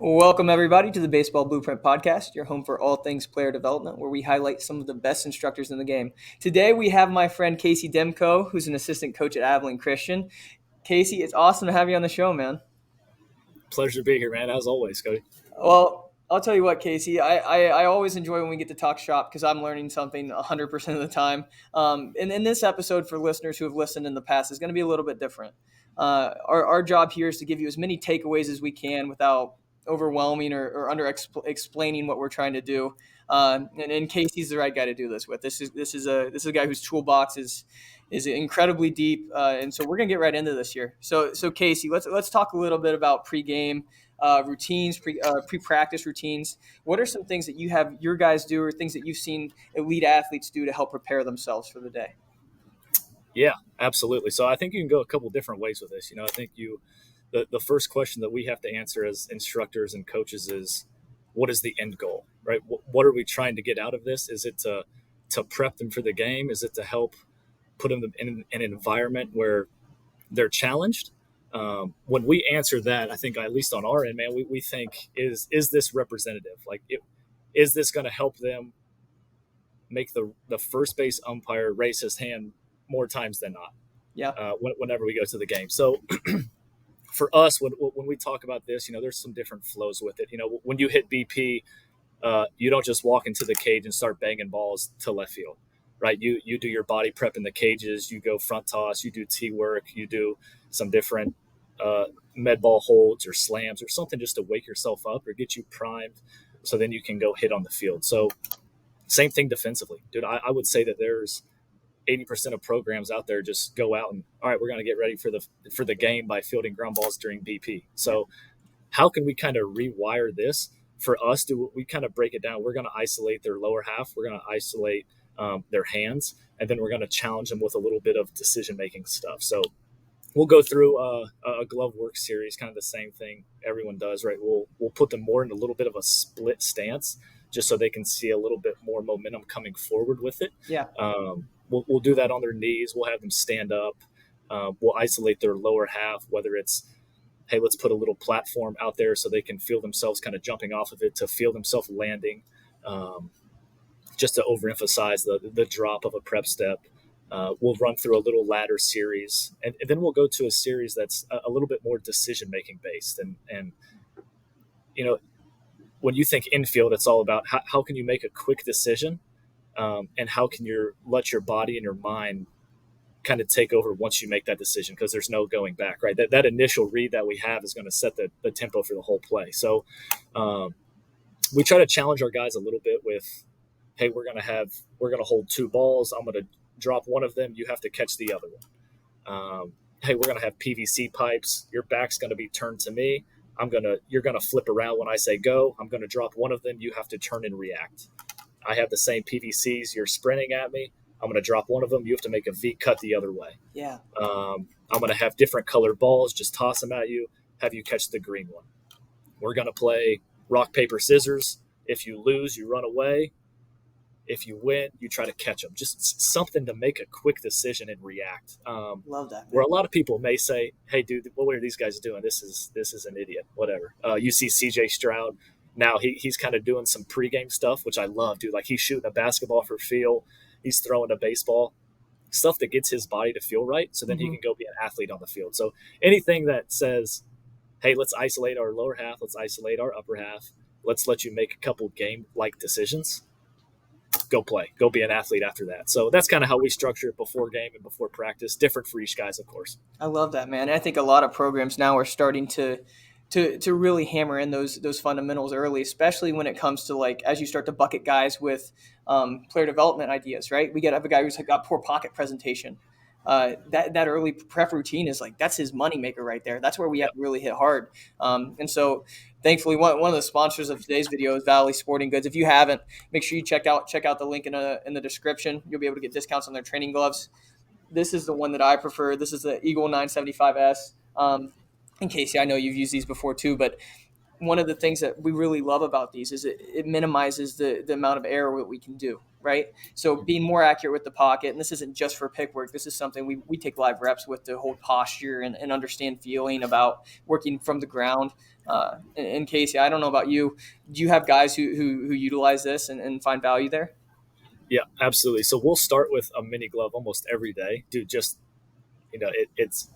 Welcome, everybody, to the Baseball Blueprint Podcast, your home for all things player development, where we highlight some of the best instructors in the game. Today, we have my friend Casey Demko, who's an assistant coach at Abilene Christian. Casey, it's awesome to have you on the show, man. Pleasure to be here, man, as always, Cody. Well, I'll tell you what, Casey, I always enjoy when we get to talk shop because I'm learning something 100% of the time. And in this episode, for listeners who have listened in the past, is going to be a little bit different. Our job here is to give you as many takeaways as we can without overwhelming or under explaining what we're trying to do. And Casey's the right guy to do this with. This is a guy whose toolbox is incredibly deep, and so we're gonna get right into this here. So Casey, let's talk a little bit about pregame routines, pre-practice routines. What are some things that you have your guys do, or things that you've seen elite athletes do to help prepare themselves for the day? Yeah, absolutely. So I think you can go a couple different ways with this. I think the first question that we have to answer as instructors and coaches is, what is the end goal, right? What are we trying to get out of this? Is it to prep them for the game? Is it to help put them in an environment where they're challenged? When we answer that, I think at least on our end, man, we think, is this representative? Is this going to help them make the first base umpire raise his hand more times than not? Yeah. Whenever we go to the game. So for us, when we talk about this, there's some different flows with it. When you hit BP, you don't just walk into the cage and start banging balls to left field, right? You do your body prep in the cages. You go front toss. You do tee work. You do some different med ball holds or slams or something just to wake yourself up or get you primed, so then you can go hit on the field. So same thing defensively, dude. I would say that there's 80% of programs out there just go out and, all right, we're going to get ready for the game by fielding ground balls during BP. So how can we kind of rewire this? For us, we kind of break it down. We're going to isolate their lower half. We're going to isolate their hands, and then we're going to challenge them with a little bit of decision-making stuff. So we'll go through a glove work series, kind of the same thing everyone does, right? We'll put them more in a little bit of a split stance, just so they can see a little bit more momentum coming forward with it. Yeah. We'll do that on their knees. We'll have them stand up. We'll isolate their lower half, whether it's, hey, let's put a little platform out there so they can feel themselves kind of jumping off of it, to feel themselves landing, just to overemphasize the drop of a prep step. We'll run through a little ladder series, and then we'll go to a series that's a little bit more decision-making based. And when you think infield, it's all about how can you make a quick decision, and how can you let your body and your mind kind of take over once you make that decision, because there's no going back, right? That initial read that we have is going to set the tempo for the whole play. So we try to challenge our guys a little bit with, hey, we're going to hold two balls. I'm going to drop one of them. You have to catch the other one. Hey, we're going to have PVC pipes. Your back's going to be turned to me. You're going to flip around when I say go. I'm going to drop one of them. You have to turn and react. I have the same PVCs. You're sprinting at me. I'm going to drop one of them. You have to make a V cut the other way. Yeah. I'm going to have different colored balls. Just toss them at you. Have you catch the green one. We're going to play rock, paper, scissors. If you lose, you run away. If you win, you try to catch them. Just something to make a quick decision and react. Love that, man. Where a lot of people may say, hey, dude, what are these guys doing? This is an idiot, whatever. You see CJ Stroud. Now he's kind of doing some pregame stuff, which I love, dude. Like, he's shooting a basketball for feel. He's throwing a baseball, stuff that gets his body to feel right, so then he can go be an athlete on the field. So anything that says, hey, let's isolate our lower half, let's isolate our upper half, let's let you make a couple game-like decisions, go play. Go be an athlete after that. So that's kind of how we structure it before game and before practice. Different for each guys, of course. I love that, man. I think a lot of programs now are starting to really hammer in those fundamentals early, especially when it comes to, like, as you start to bucket guys with player development ideas, right? We have a guy who's got poor pocket presentation. That early prep routine is like, that's his moneymaker right there. That's where we have to really hit hard. And so thankfully, one of the sponsors of today's video is Valley Sporting Goods. If you haven't, make sure you check out the link in the description. You'll be able to get discounts on their training gloves. This is the one that I prefer. This is the Eagle 975S. And Casey, I know you've used these before too, but one of the things that we really love about these is it minimizes the amount of error that we can do, right? So being more accurate with the pocket, and this isn't just for pick work, this is something we take live reps with to hold posture and understand feeling about working from the ground. And Casey, I don't know about you. Do you have guys who utilize this and find value there? Yeah, absolutely. So we'll start with a mini glove almost every day, dude. Just it's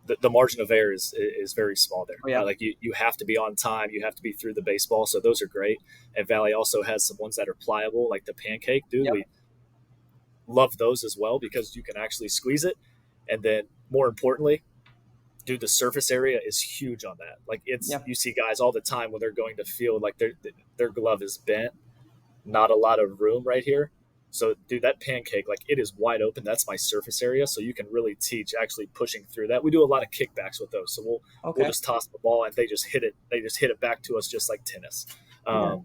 the margin of error is very small there. Oh, yeah. Like you have to be on time, you have to be through the baseball, so those are great. And Valley also has some ones that are pliable, like the pancake, dude. Yep. We love those as well because you can actually squeeze it, and then more importantly, dude, the surface area is huge on that. Like it's Yeah. you see guys all the time when they're going to field, like their glove is bent, not a lot of room right here. So, dude, that pancake, like it is wide open. That's my surface area, so you can really teach actually pushing through that. We do a lot of kickbacks with those, so we'll Okay. just toss the ball and they just hit it. They just hit it back to us just like tennis. Yeah.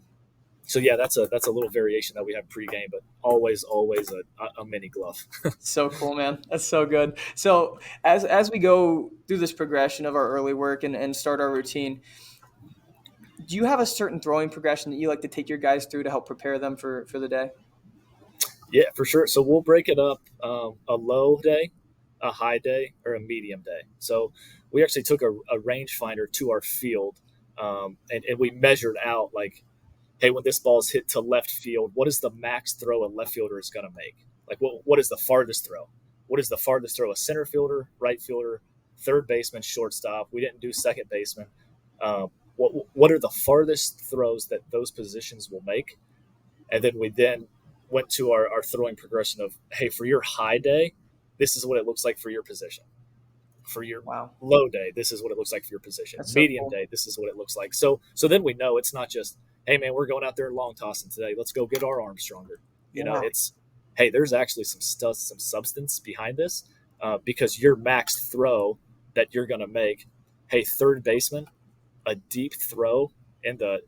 So yeah, that's a little variation that we have pregame, but always a mini glove. So cool, man. That's so good. So as we go through this progression of our early work and start our routine, do you have a certain throwing progression that you like to take your guys through to help prepare them for the day? Yeah, for sure. So we'll break it up: a low day, a high day, or a medium day. So we actually took a rangefinder to our field, and we measured out like, hey, when this ball is hit to left field, what is the max throw a left fielder is going to make? Like, what is the farthest throw? What is the farthest throw a center fielder, right fielder, third baseman, shortstop? We didn't do second baseman. What are the farthest throws that those positions will make? And then we went to our throwing progression of, hey, for your high day, this is what it looks like for your position. For your Wow. low day, this is what it looks like for your position. That's so Medium cool. day, this is what it looks like. So then we know it's not just, hey man, we're going out there and long tossing today. Let's go get our arms stronger. Yeah. It's, hey, there's actually some stuff, some substance behind this, because your max throw that you're going to make, hey, third baseman, a deep throw in the,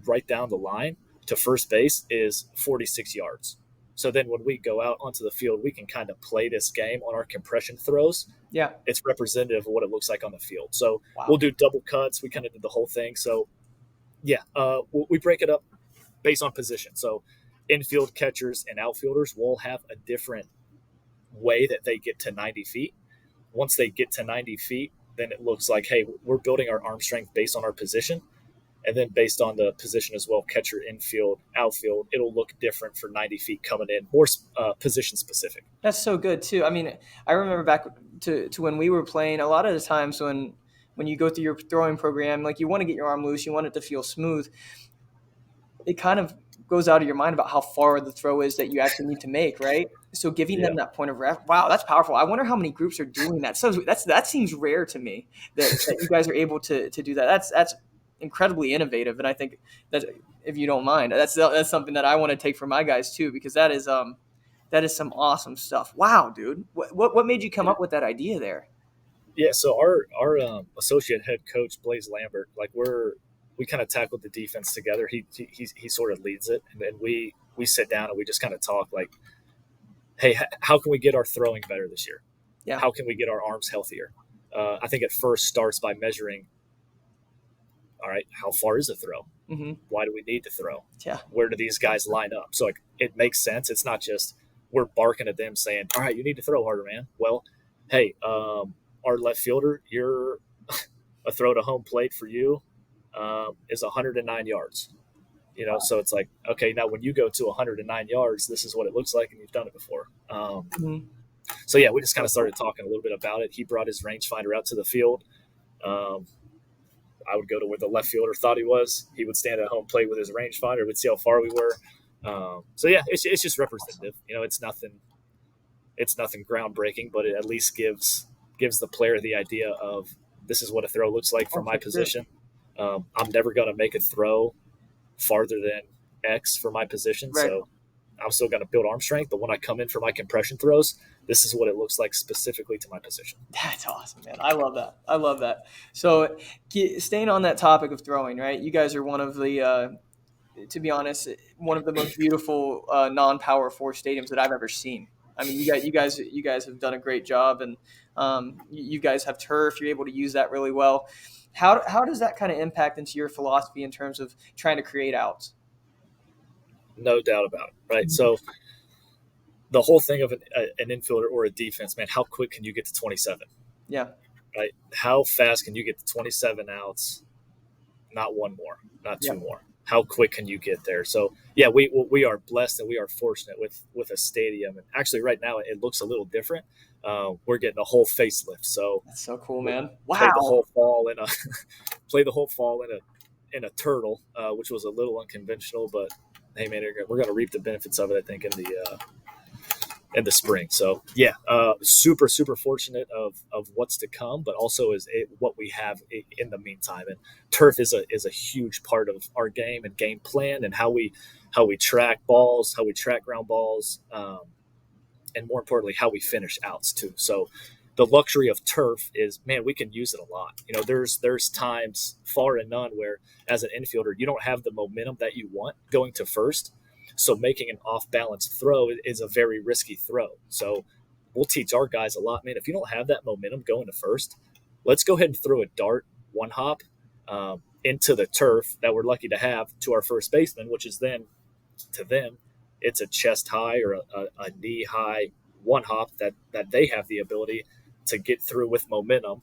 right down the line to first base is 46 yards. So then when we go out onto the field, we can kind of play this game on our compression throws. Yeah. It's representative of what it looks like on the field. So we'll Wow. do double cuts. We kind of did the whole thing. So yeah, we break it up based on position. So infield catchers and outfielders will have a different way that they get to 90 feet. Once they get to 90 feet, then it looks like, hey, we're building our arm strength based on our position. And then based on the position as well, catcher, infield, outfield, it'll look different for 90 feet coming in, more position specific. That's so good too. I mean, I remember back to when we were playing. A lot of the times when you go through your throwing program, like you want to get your arm loose, you want it to feel smooth. It kind of goes out of your mind about how far the throw is that you actually need to make, right? So giving Yeah. them that point of ref, wow, that's powerful. I wonder how many groups are doing that. So that seems rare to me that you guys are able to do that. That's incredibly innovative, and I think that if you don't mind, that's something that I want to take for my guys too, because that is some awesome stuff. Wow, dude, what made you come up with that idea there? Yeah, so our associate head coach Blaze Lambert, like we kind of tackled the defense together. He sort of leads it, and then we sit down and we just kind of talk like, hey, how can we get our throwing better this year? Yeah. How can we get our arms healthier? I think it first starts by measuring. All right, how far is a throw? Mm-hmm. Why do we need to throw? Yeah. Where do these guys line up? So like it makes sense. It's not just we're barking at them saying, all right, you need to throw harder, man. Well, hey, our left fielder, you're a throw to home plate for you is 109 yards. So it's like, okay, now when you go to 109 yards, this is what it looks like, and you've done it before. Mm-hmm. So yeah, we just kind of started talking a little bit about it. He brought his rangefinder out to the field. I would go to where the left fielder thought he was. He would stand at home plate with his rangefinder. We'd see how far we were. So yeah, it's just representative. It's nothing groundbreaking, but it at least gives the player the idea of this is what a throw looks like from my position. I'm never going to make a throw farther than X for my position. Right. So I'm still going to build arm strength. But when I come in for my compression throws, this is what it looks like specifically to my position. That's awesome, man. I love that. I love that. So staying on that topic of throwing, right? You guys are one of the, to be honest, one of the most beautiful non-Power 4 stadiums that I've ever seen. I mean, you guys have done a great job, and You guys have turf. You're able to use that really well. How does that kind of impact into your philosophy in terms of trying to create outs? No doubt about it, right? So the whole thing of an infielder or a defense, man, how quick can you get to 27? Yeah. Right? How fast can you get to 27 outs? Not one more, not Yeah. two more. How quick can you get there? So yeah, we are blessed and we are fortunate with a stadium. And actually, right now it looks a little different. We're getting a whole facelift, so That's so cool, we'll man. play the Wow. whole fall in a play the whole fall in a turtle, which was a little unconventional, but hey man, we're going to reap the benefits of it. I think in the spring. So yeah, super super fortunate of what's to come, but also what we have in the meantime. And turf is a huge part of our game and game plan and how we track balls, how we track ground balls, and more importantly, how we finish outs too. So the luxury of turf is, man, we can use it a lot. You know, there's times far and none where as an infielder you don't have the momentum that you want going to first, so making an off balance throw is a very risky throw. So we'll teach our guys a lot, man. If you don't have that momentum going to first, let's go ahead and throw a dart one hop into the turf that we're lucky to have to our first baseman, which is then to them it's a chest high or a knee high one hop that they have the ability to get through with momentum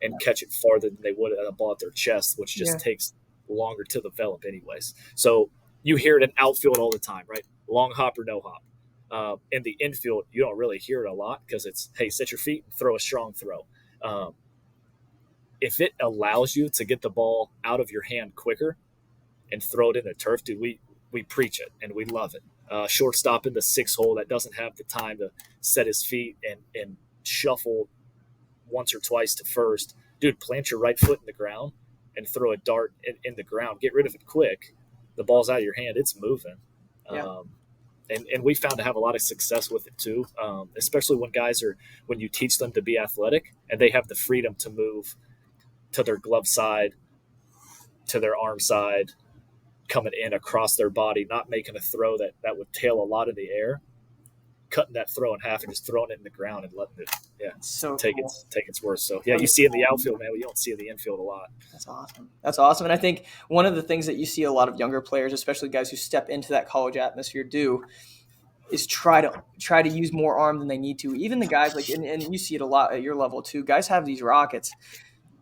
and catch it farther than they would at a ball at their chest, which just Yeah. takes longer to develop, anyways. So you hear it in outfield all the time, right? Long hop or no hop. In the infield, you don't really hear it a lot because it's, hey, set your feet and throw a strong throw. If it allows you to get the ball out of your hand quicker and throw it in the turf, dude, we preach it and we love it. Shortstop in the 6 hole that doesn't have the time to set his feet and shuffle once or twice to first, dude, plant your right foot in the ground and throw a dart in the ground. Get rid of it quick. The ball's out of your hand. It's moving. Yeah. And we found to have a lot of success with it too, especially when you teach them to be athletic and they have the freedom to move to their glove side, to their arm side, coming in across their body, not making a throw that would tail a lot in the air, cutting that throw in half and just throwing it in the ground and letting it, So take cool. its worth. So yeah, you see it in the outfield, man. You don't see it in the infield a lot. That's awesome. That's awesome. And I think one of the things that you see a lot of younger players, especially guys who step into that college atmosphere, do is try to use more arm than they need to. Even the guys like, and you see it a lot at your level too. Guys have these rockets,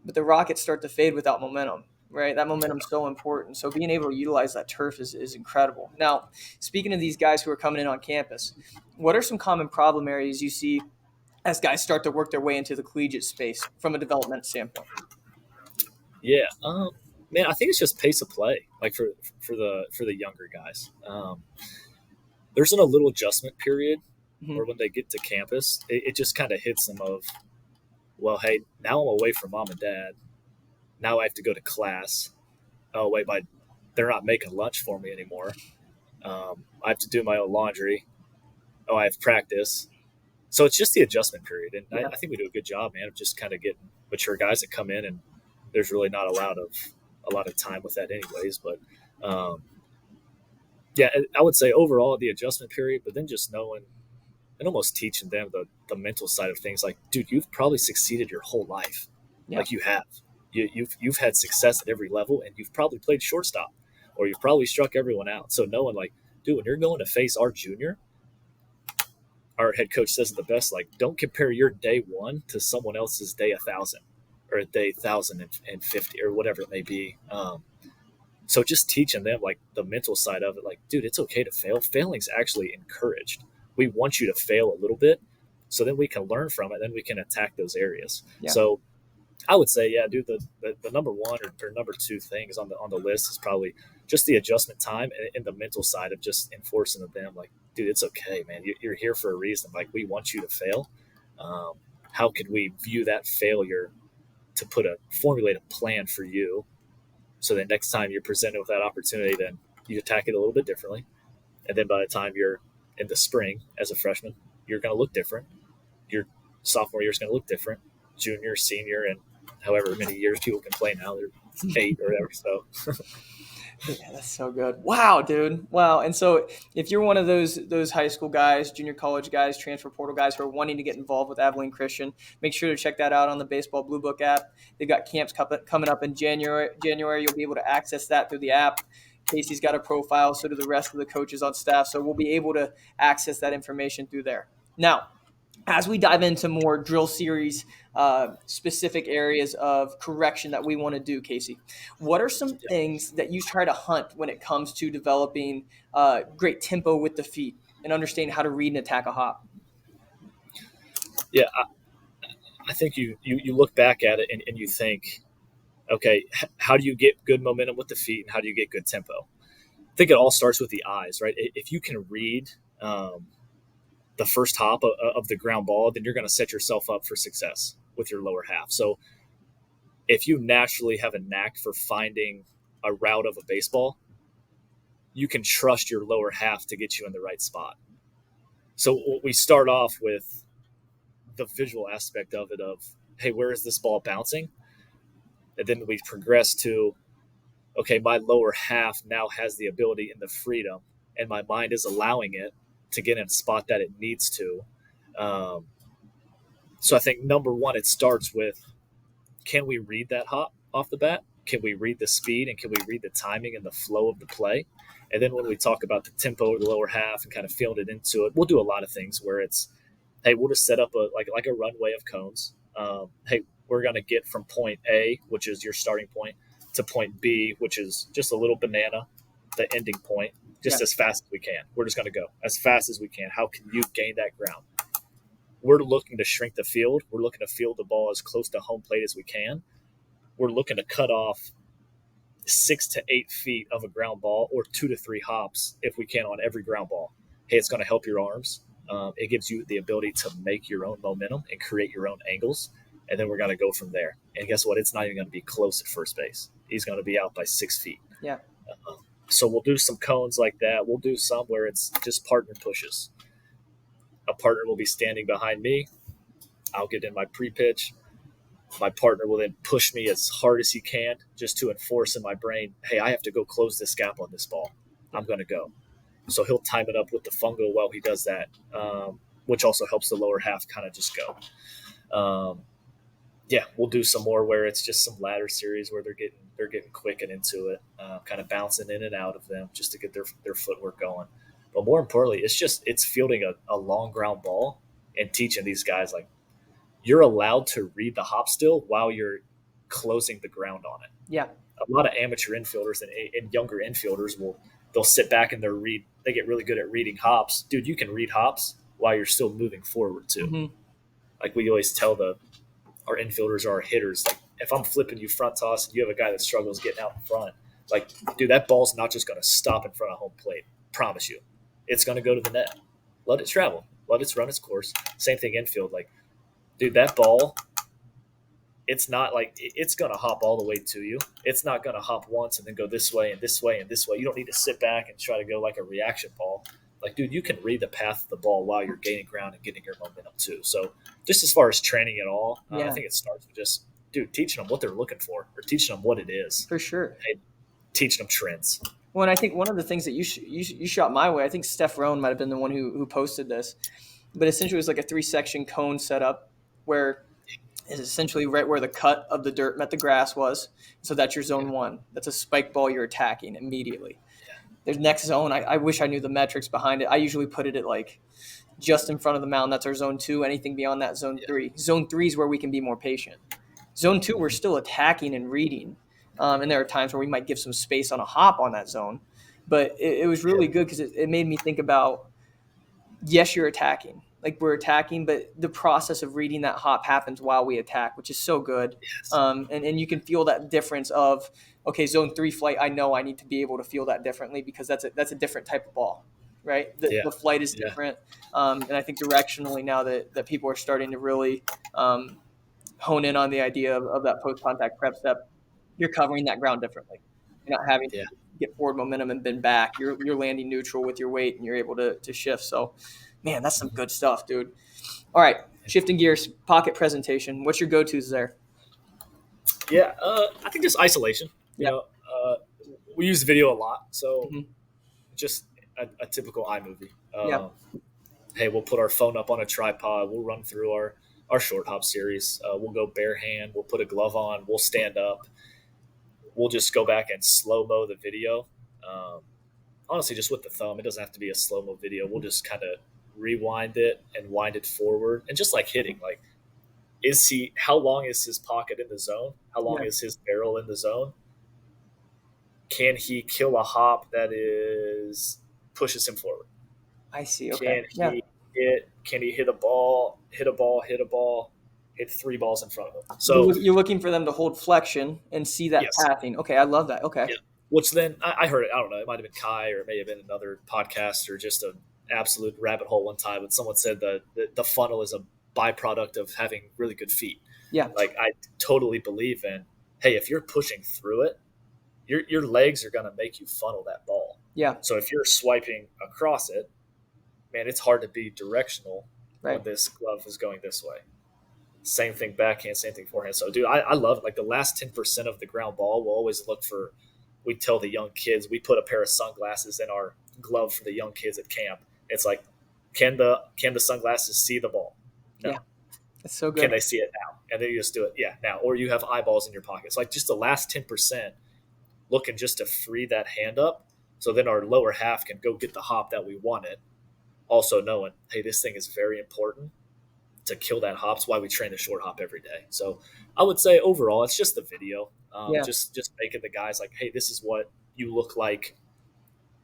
but the rockets start to fade without momentum. Right, that momentum's so important. So being able to utilize that turf is incredible. Now, speaking of these guys who are coming in on campus, what are some common problem areas you see as guys start to work their way into the collegiate space from a development standpoint? Yeah, man, I think it's just pace of play, like for the younger guys. There's a little adjustment period, Mm-hmm. or when they get to campus, it just kind of hits them of, well, hey, now I'm away from mom and dad. Now I have to go to class. Oh wait, they're not making lunch for me anymore. I have to do my own laundry. Oh, I have practice. So it's just the adjustment period, and Yeah. I think we do a good job, man, of just kind of getting mature guys that come in, and there's really not a lot of time with that, anyways. But yeah, I would say overall the adjustment period, but then just knowing and almost teaching them the mental side of things. Like, dude, you've probably succeeded your whole life. Yeah. Like you have. You've had success at every level, and you've probably played shortstop, or you've probably struck everyone out. So knowing, like, dude, when you're going to face our junior, our head coach says it the best. Like, don't compare your day one to someone else's day 1,000 or a day 1,050 or whatever it may be. So just teaching them like the mental side of it. Like, dude, it's okay to fail. Failing's actually encouraged. We want you to fail a little bit, so then we can learn from it. Then we can attack those areas. Yeah. So I would say, yeah, dude, the number one or number two things on the list is probably just the adjustment time and the mental side of just enforcing to them, like, dude, it's okay, man. You're here for a reason. Like, we want you to fail. Um, how could we view that failure to formulate a plan for you, so that next time you're presented with that opportunity, then you attack it a little bit differently. And then by the time you're in the spring as a freshman, you're going to look different. Your sophomore year is going to look different. Junior, senior, and however many years people can play now. They're 8 or whatever. So Yeah, that's so good. Wow, dude. Wow. And so if you're one of those high school guys, junior college guys, transfer portal guys who are wanting to get involved with Abilene Christian, make sure to check that out on the Baseball Bluebook app. They've got camps coming up in January. You'll be able to access that through the app. Casey's got a profile, so do the rest of the coaches on staff. So we'll be able to access that information through there. Now, as we dive into more drill series specific areas of correction that we want to do, Casey, what are some things that you try to hunt when it comes to developing great tempo with the feet and understanding how to read and attack a hop? yeah, I think you look back at it and you think, okay, how do you get good momentum with the feet and how do you get good tempo? I think it all starts with the eyes, right? If you can read the first hop of the ground ball, then you're going to set yourself up for success with your lower half. So if you naturally have a knack for finding a route of a baseball, you can trust your lower half to get you in the right spot. So we start off with the visual aspect of it of, hey, where is this ball bouncing? And then we progress to, okay, my lower half now has the ability and the freedom, and my mind is allowing it to get in a spot that it needs to. So I think number one, it starts with, can we read that hop off the bat? Can we read the speed and can we read the timing and the flow of the play? And then when we talk about the tempo of the lower half and kind of feeling it into it, we'll do a lot of things where it's, hey, we'll just set up like a runway of cones. Hey, we're going to get from point A, which is your starting point, to point B, which is just a little banana, the ending point, just as fast as we can. We're just going to go as fast as we can. How can you gain that ground? We're looking to shrink the field. We're looking to field the ball as close to home plate as we can. We're looking to cut off 6 to 8 feet of a ground ball or 2 to 3 hops if we can on every ground ball. Hey, it's going to help your arms. It gives you the ability to make your own momentum and create your own angles. And then we're going to go from there. And guess what? It's not even going to be close at first base. He's going to be out by 6 feet. Yeah. So we'll do some cones like that. We'll do some where it's just partner pushes. A partner will be standing behind me. I'll get in my pre-pitch. My partner will then push me as hard as he can just to enforce in my brain, hey, I have to go close this gap on this ball. I'm going to go. So he'll time it up with the fungo while he does that, which also helps the lower half kind of just go. We'll do some more where it's just some ladder series where they're getting quick and into it, kind of bouncing in and out of them just to get their footwork going. But more importantly, it's fielding a long ground ball and teaching these guys, like, you're allowed to read the hop still while you're closing the ground on it. Yeah. A lot of amateur infielders and younger infielders they'll sit back and they get really good at reading hops. Dude, you can read hops while you're still moving forward too. Mm-hmm. Like we always tell our infielders, our hitters, like, if I'm flipping you front toss and you have a guy that struggles getting out in front, like, dude, that ball's not just going to stop in front of home plate. Promise you. It's going to go to the net. Let it travel. Let it run its course. Same thing infield. Like, dude, that ball, it's not like it's going to hop all the way to you. It's not going to hop once and then go this way and this way and this way. You don't need to sit back and try to go like a reaction ball. Like, dude, you can read the path of the ball while you're gaining ground and getting your momentum too. So just as far as training at all, I think it starts with just, dude, teaching them what they're looking for or teaching them what it is. For sure. And teaching them trends. Well, and I think one of the things that you shot my way, I think Steph Rohn might have been the one who posted this, but essentially it was like a 3-section cone setup where it's essentially right where the cut of the dirt met the grass was. So that's your zone 1. That's a spike ball you're attacking immediately. There's next zone. I wish I knew the metrics behind it. I usually put it at like just in front of the mound. That's our zone 2. Anything beyond that, zone 3. Zone 3 is where we can be more patient. Zone 2, we're still attacking and reading. And there are times where we might give some space on a hop on that zone. But it was really good because it made me think about, yes, you're attacking. Like, we're attacking, but the process of reading that hop happens while we attack, which is so good. Yes. And you can feel that difference of, okay, zone 3 flight, I know I need to be able to feel that differently because that's a different type of ball, right? The flight is different. And I think directionally now that people are starting to really hone in on the idea of that post-contact prep step, you're covering that ground differently. You're not having to get forward momentum and bend back. You're landing neutral with your weight and you're able to shift. So, man, that's some good stuff, dude. All right, shifting gears, pocket presentation. What's your go-tos there? Yeah, I think just isolation. You Yeah. know, we use video a lot, so Hmm. just a typical iMovie. Yeah. Hey, we'll put our phone up on a tripod. We'll run through our short hop series. We'll go bare hand. We'll put a glove on. We'll stand up. We'll just go back and slow mo the video. Um, Honestly, just with the thumb. It doesn't have to be a slow mo video. We'll just kind of rewind it and wind it forward, and just like hitting, like is he? How long is his pocket in the zone? How long Yeah. is his barrel in the zone? Can he kill a hop that is pushes him forward? I see. Okay. Can Yeah. he hit? Can he hit a ball? Hit a ball? Hit a ball? Hit three balls in front of him. So You're looking for them to hold flexion and see that yes, pathing. Okay. I love that. Okay. yeah. Which then I heard it. I don't know. It might have been Kai or it may have been another podcast or just an absolute rabbit hole one time. But someone said the funnel is a byproduct of having really good feet. Yeah. Like I totally believe in. Hey, if you're pushing through it, your legs are going to make you funnel that ball. Yeah. So if you're swiping across it, man, it's hard to be directional Right. when this glove is going this way. Same thing backhand, same thing forehand. So, dude, I love it. Like the last 10% of the ground ball, we'll always look for. We tell the young kids, we put a pair of sunglasses in our glove for the young kids at camp. It's like, can the sunglasses see the ball? No. Yeah. That's so good. Can they see it now? And then you just do it, yeah, now. Or you have eyeballs in your pockets. Like just the last 10%, looking just to free that hand up, so then our lower half can go get the hop that we wanted. Also knowing, hey, this thing is very important to kill that hop. That's why we train the short hop every day. So I would say overall, it's just the video. Yeah. Just making the guys like, hey, this is what you look like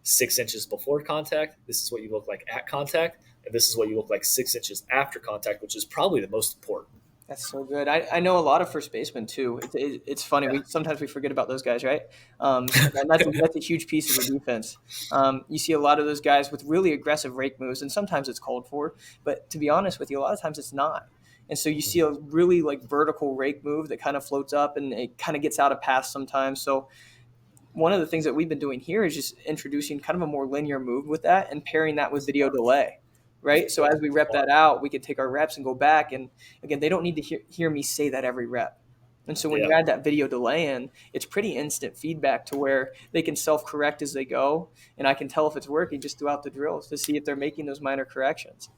6 inches before contact. This is what you look like at contact. And this is what you look like 6 inches after contact, which is probably the most important. That's so good. I know a lot of first basemen too. It's funny. Yeah. Sometimes we forget about those guys, right? And that's a huge piece of the defense. You see a lot of those guys with really aggressive rake moves, and sometimes it's called for. But to be honest with you, a lot of times it's not. And so you see a really like vertical rake move that kind of floats up and it kind of gets out of pass sometimes. So one of the things that we've been doing here is just introducing kind of a more linear move with that and pairing that with video delay. Right. So as we rep that out, we can take our reps and go back. And again, they don't need to hear me say that every rep. And so when you add that video delay in, it's pretty instant feedback to where they can self-correct as they go. And I can tell if it's working just throughout the drills to see if they're making those minor corrections.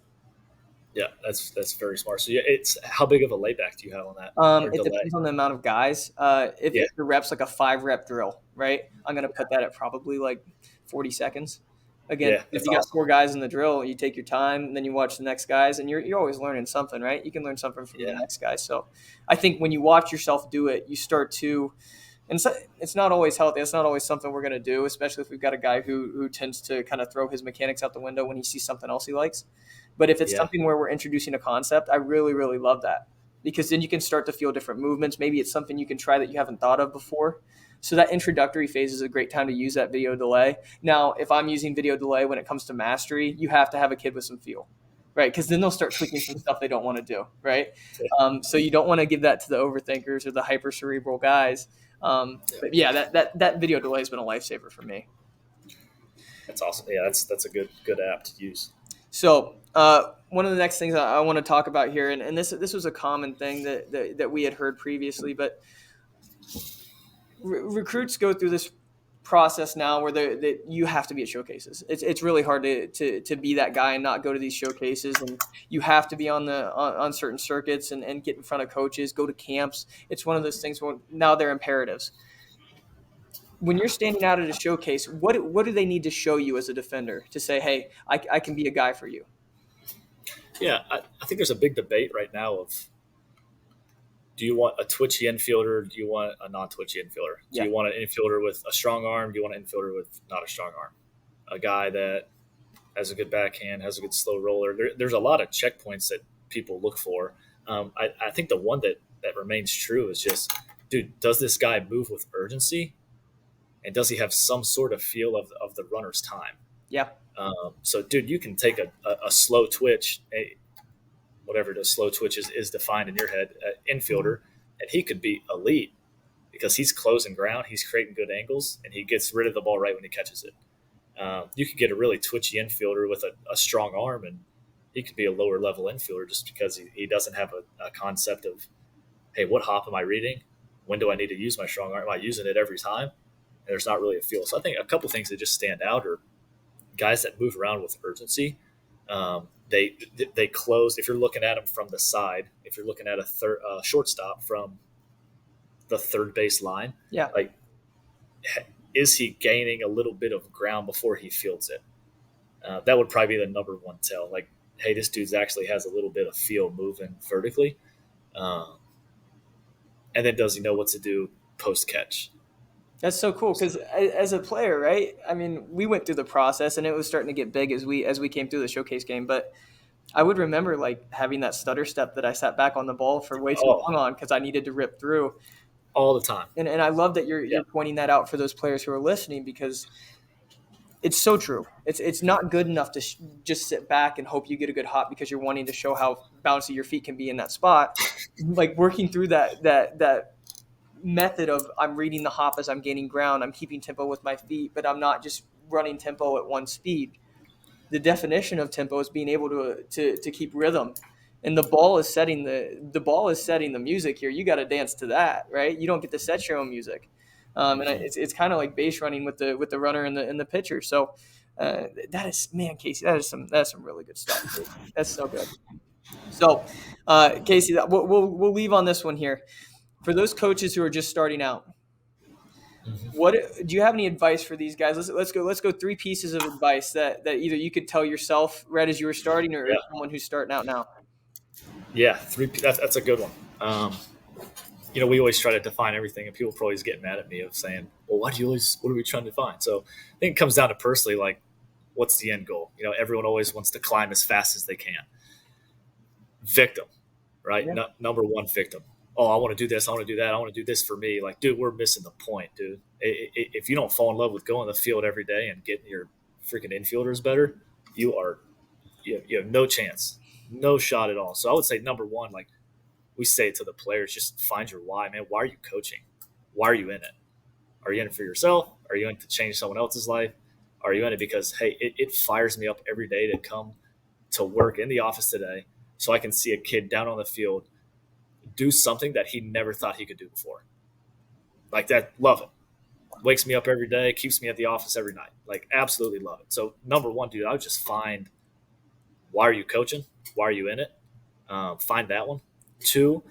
Yeah, that's very smart. So yeah, it's how big of a layback do you have on that? It depends on the amount of guys. If the rep's like a 5-rep drill, right? I'm going to put that at probably like 40 seconds. Again, if you got 4 guys in the drill, you take your time, and then you watch the next guys, and you're always learning something, right? You can learn something from the next guy. So I think when you watch yourself do it, you start to – and it's not always healthy. It's not always something we're going to do, especially if we've got a guy who tends to kind of throw his mechanics out the window when he sees something else he likes. But if it's something where we're introducing a concept, I really, really love that because then you can start to feel different movements. Maybe it's something you can try that you haven't thought of before. So that introductory phase is a great time to use that video delay. Now, if I'm using video delay when it comes to mastery, you have to have a kid with some feel, right? Because then they'll start tweaking some stuff they don't want to do, right? So you don't want to give that to the overthinkers or the hyper-cerebral guys. But yeah, that video delay has been a lifesaver for me. That's awesome. Yeah, that's a good app to use. So one of the next things I want to talk about here, and this was a common thing that we had heard previously, but recruits go through this process now where you have to be at showcases. It's really hard to be that guy and not go to these showcases, and you have to be on certain circuits and get in front of coaches, go to camps. It's one of those things where now they're imperatives. When you're standing out at a showcase, what do they need to show you as a defender to say, hey, I can be a guy for you? Yeah, I think there's a big debate right now of, do you want a twitchy infielder? Do you want a non-twitchy infielder? Do you want an infielder with a strong arm? Do you want an infielder with not a strong arm? A guy that has a good backhand, has a good slow roller. There's a lot of checkpoints that people look for. I think the one that remains true is just, dude, does this guy move with urgency? And does he have some sort of feel of the runner's time? Yeah. So, dude, you can take a slow twitch, whatever the slow twitch is defined in your head, infielder, and he could be elite because he's closing ground, he's creating good angles, and he gets rid of the ball right when he catches it. You could get a really twitchy infielder with a strong arm, and he could be a lower level infielder just because he doesn't have a concept of, hey, what hop am I reading? when do I need to use my strong arm? Am I using it every time? And there's not really a feel. So I think a couple things that just stand out are guys that move around with urgency. They close. If you're looking at them from the side, if you're looking at a shortstop from the third base line, Yeah. like, is he gaining a little bit of ground before he fields it? That would probably be the number one tell. Like, hey, this dude's actually has a little bit of feel moving vertically. And then does he know what to do post catch? That's so cool because as a player, right? I mean, we went through the process and it was starting to get big as we came through the showcase game. But I would remember like having that stutter step that I sat back on the ball for way too long on because I needed to rip through all the time. And I love that you're pointing that out for those players who are listening because it's so true. It's not good enough to just sit back and hope you get a good hop because you're wanting to show how bouncy your feet can be in that spot. Like working through that method of I'm reading the hop as I'm gaining ground, I'm keeping tempo with my feet, but I'm not just running tempo at one speed. The definition of tempo is being able to keep rhythm, and the ball is setting the music here. You got to dance to that, right? You don't get to set your own music, and it's kind of like base running with the runner and the pitcher. So that is, man, Casey, that's some really good stuff. Dude. That's so good. So Casey, we'll leave on this one here. For those coaches who are just starting out, what do you have any advice for these guys? Let's go 3 pieces of advice that either you could tell yourself right as you were starting or someone who's starting out now. Yeah, 3. That's a good one. We always try to define everything, and people always get mad at me of saying, "Well, what are we trying to define?" So I think it comes down to personally, like, what's the end goal? Everyone always wants to climb as fast as they can. Victim, right? Yeah. Number one, victim. Oh, I want to do this. I want to do that. I want to do this for me. Like, dude, we're missing the point, dude. If you don't fall in love with going to the field every day and getting your freaking infielders better, you have no chance, no shot at all. So I would say number one, like we say to the players, just find your why, man. Why are you coaching? Why are you in it? Are you in it for yourself? Are you in it to change someone else's life? Are you in it because, hey, it fires me up every day to come to work in the office today so I can see a kid down on the field do something that he never thought he could do before. Like that, love it. Wakes me up every day, keeps me at the office every night. Like, absolutely love it. So number one, dude, I would just find, why are you coaching? Why are you in it? Find that one. 2,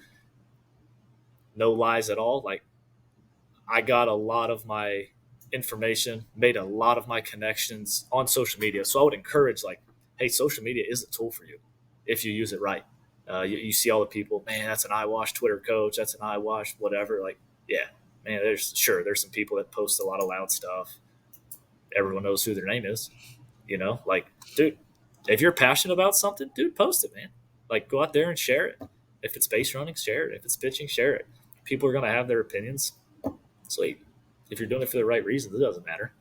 no lies at all. Like, I got a lot of my information, made a lot of my connections on social media. So I would encourage, like, hey, social media is a tool for you if you use it right. You see all the people, man, that's an eyewash Twitter coach, that's an eyewash whatever. Like, yeah, man, there's some people that post a lot of loud stuff. Everyone knows who their name is, like, dude, if you're passionate about something, dude, post it, man. Like, go out there and share it. If it's base running, share it. If it's pitching, share it. People are going to have their opinions. Sweet. If you're doing it for the right reasons, it doesn't matter.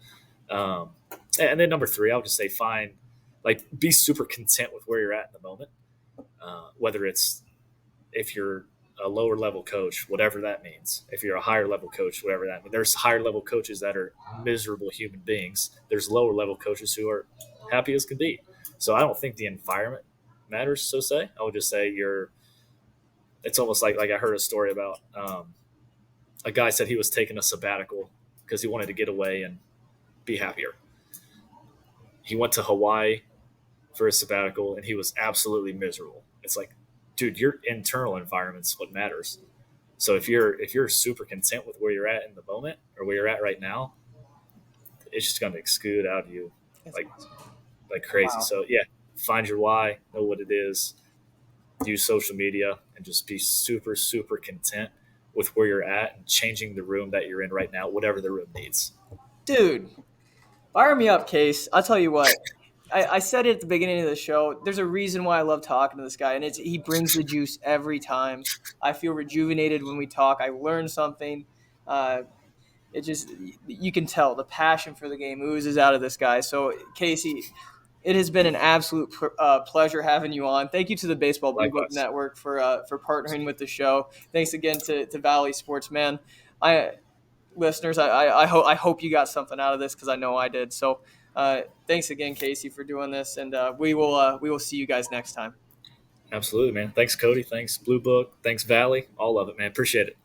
And then number 3, I would just say be super content with where you're at in the moment. Whether it's if you're a lower level coach, whatever that means. If you're a higher level coach, whatever that means. There's higher level coaches that are miserable human beings. There's lower level coaches who are happy as can be. So I don't think the environment matters, so say. I would just say it's almost like I heard a story about a guy said he was taking a sabbatical because he wanted to get away and be happier. He went to Hawaii for a sabbatical and he was absolutely miserable. It's like, dude, your internal environment's what matters. So if you're super content with where you're at in the moment or where you're at right now, it's just going to exude out of you like crazy. Wow. So yeah, find your why, know what it is, use social media, and just be super, super content with where you're at and changing the room that you're in right now, whatever the room needs. Dude, fire me up, Case. I'll tell you what. I said it at the beginning of the show. There's a reason why I love talking to this guy, and he brings the juice every time. I feel rejuvenated when we talk. I learn something. You can tell the passion for the game oozes out of this guy. So, Casey, it has been an absolute pleasure having you on. Thank you to the Baseball Bluebook Network for partnering with the show. Thanks again to Valley Sports, man. Listeners, I hope you got something out of this because I know I did. So. Thanks again, Casey, for doing this, and we will see you guys next time. Absolutely, man. Thanks, Cody. Thanks, Bluebook. Thanks, Valley. All of it, man. Appreciate it.